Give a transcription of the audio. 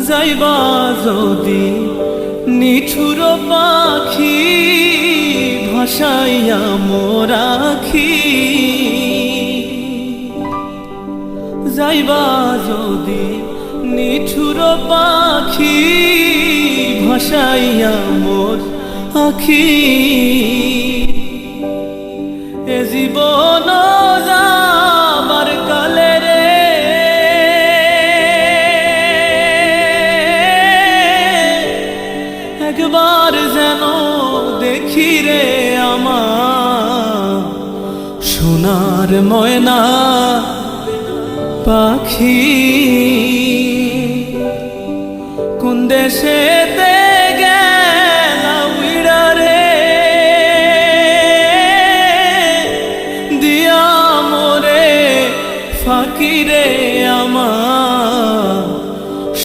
যাইবা যদি নিঠুর পাখি ভাসাইয়া মোর আখি, যাইবা যদি নিঠুর পাখি ভাসাইয়া মোর আখি, এ জীবন যাবার কালে রে একবার যেন দেখি রে আমার সোনার ময়না পাখি, কোন দেশেতে